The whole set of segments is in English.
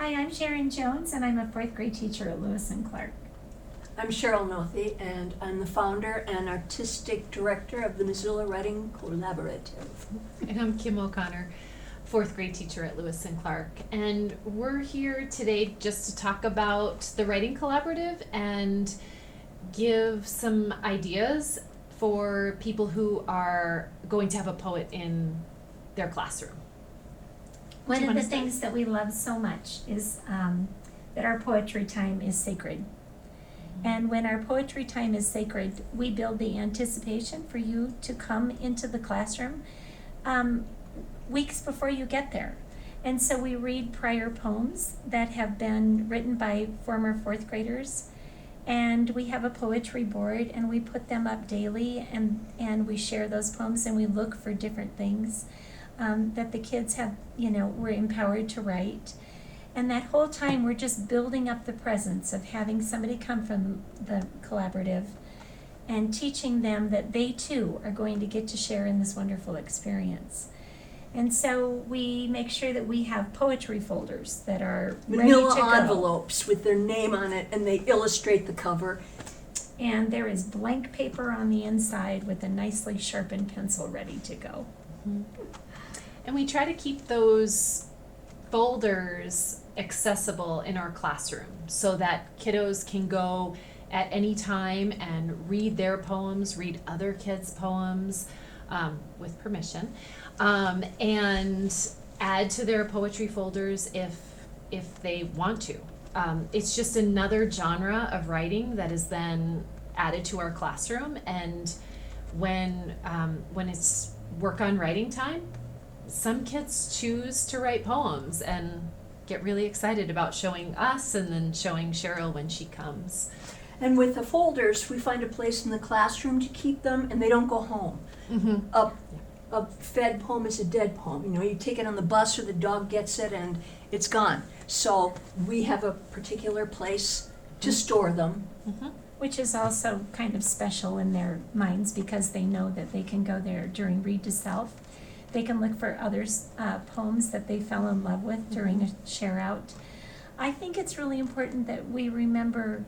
Hi, I'm Sharon Jones, and I'm a fourth grade teacher at Lewis and Clark. I'm Sheryl Noethe, and I'm the founder and artistic director of the Missoula Writing Collaborative. And I'm Kim O'Connor, fourth grade teacher at Lewis and Clark. And we're here today just to talk about the Writing Collaborative and give some ideas for people who are going to have a poet in their classroom. One of the things that we love so much is that our poetry time is sacred. And when our poetry time is sacred, we build the anticipation for you to come into the classroom weeks before you get there. And so we read prior poems that have been written by former fourth graders. And we have a poetry board, and we put them up daily, and we share those poems, and we look for different things that the kids have, were empowered to write. And that whole time, we're just building up the presence of having somebody come from the collaborative and teaching them that they too are going to get to share in this wonderful experience. And so we make sure that we have poetry folders that are ready to Manila go. envelopes with their name on it, and they illustrate the cover. And there is blank paper on the inside with a nicely sharpened pencil ready to go. Mm-hmm. And we try to keep those folders accessible in our classroom so that kiddos can go at any time and read their poems, read other kids' poems with permission, and add to their poetry folders if they want to. It's just another genre of writing that is then added to our classroom, and when it's work on writing time, some kids choose to write poems and get really excited about showing us and then showing Sheryl when she comes. And with the folders, we find a place in the classroom to keep them, and they don't go home. Mm-hmm. A fed poem is a dead poem. You take it on the bus or the dog gets it and it's gone. So we have a particular place to store them. Mm-hmm. Which is also kind of special in their minds because they know that they can go there during Read to Self. They can look for others' poems that they fell in love with during a share out. I think it's really important that we remember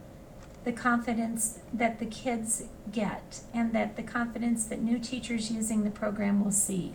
the confidence that the kids get and that the confidence that new teachers using the program will see.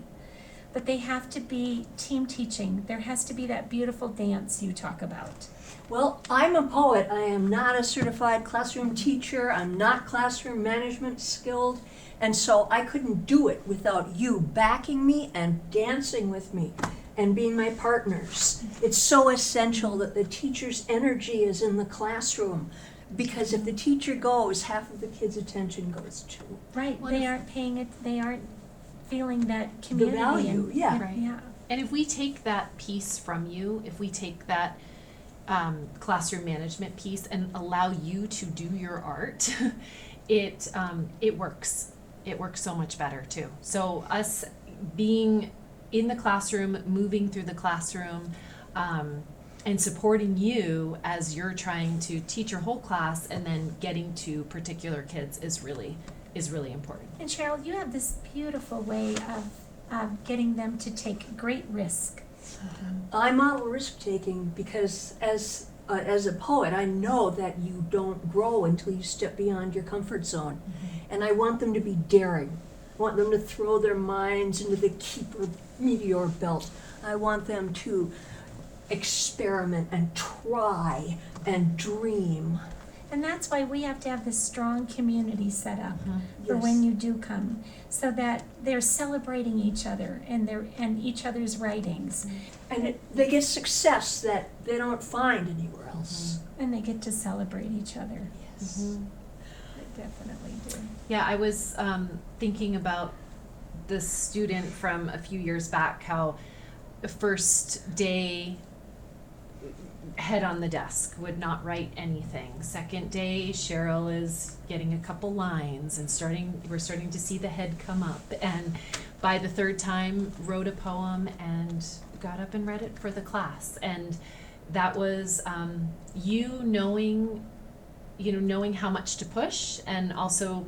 But they have to be team teaching. There has to be that beautiful dance you talk about. Well, I'm a poet. I am not a certified classroom teacher. I'm not classroom management skilled. And so I couldn't do it without you backing me and dancing with me and being my partners. It's so essential that the teacher's energy is in the classroom, because if the teacher goes, half of the kids' attention goes too. Right, they aren't paying it, they aren't feeling that The community. value, and, yeah. Right. Yeah. And if we take that piece from you, if we take that classroom management piece and allow you to do your art, it works. It works so much better too. So us being in the classroom, moving through the classroom, and supporting you as you're trying to teach your whole class and then getting to particular kids is really important. And Sheryl, you have this beautiful way of getting them to take great risk. I model risk-taking because as a poet, I know that you don't grow until you step beyond your comfort zone. Mm-hmm. And I want them to be daring. I want them to throw their minds into the Keeper meteor belt. I want them to experiment and try and dream. And that's why we have to have this strong community set up for Yes. when you do come, so that they're celebrating each other and each other's writings, And they get success that they don't find anywhere else. and they get to celebrate each other. Yes. Mm-hmm. They definitely do. Yeah, I was thinking about this student from a few years back, how the first day, head on the desk, would not write anything. Second day, Sheryl is getting a couple lines and we're starting to see the head come up. And by the third time, wrote a poem and got up and read it for the class. And that was you knowing how much to push, and also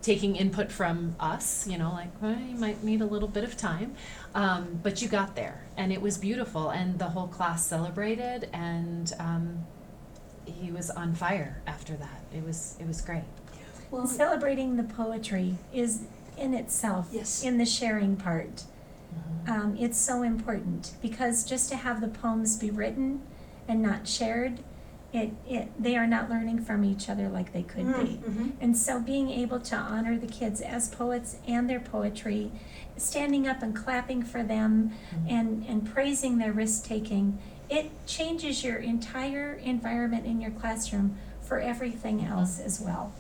taking input from us, you know, like, well, you might need a little bit of time, but you got there, and it was beautiful, and the whole class celebrated, and he was on fire after that. It was great. Well, Celebrating the poetry is in itself, yes. in the sharing part. It's so important, because just to have the poems be written and not shared, they are not learning from each other like they could be. Mhm. And so being able to honor the kids as poets and their poetry, standing up and clapping for them and praising their risk-taking, it changes your entire environment in your classroom for everything else as well.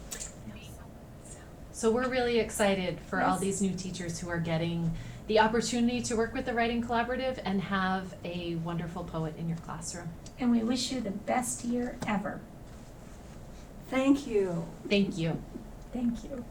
So we're really excited for all Yes. these new teachers who are getting the opportunity to work with the Writing Collaborative and have a wonderful poet in your classroom. And we wish you the best year ever. Thank you. Thank you. Thank you.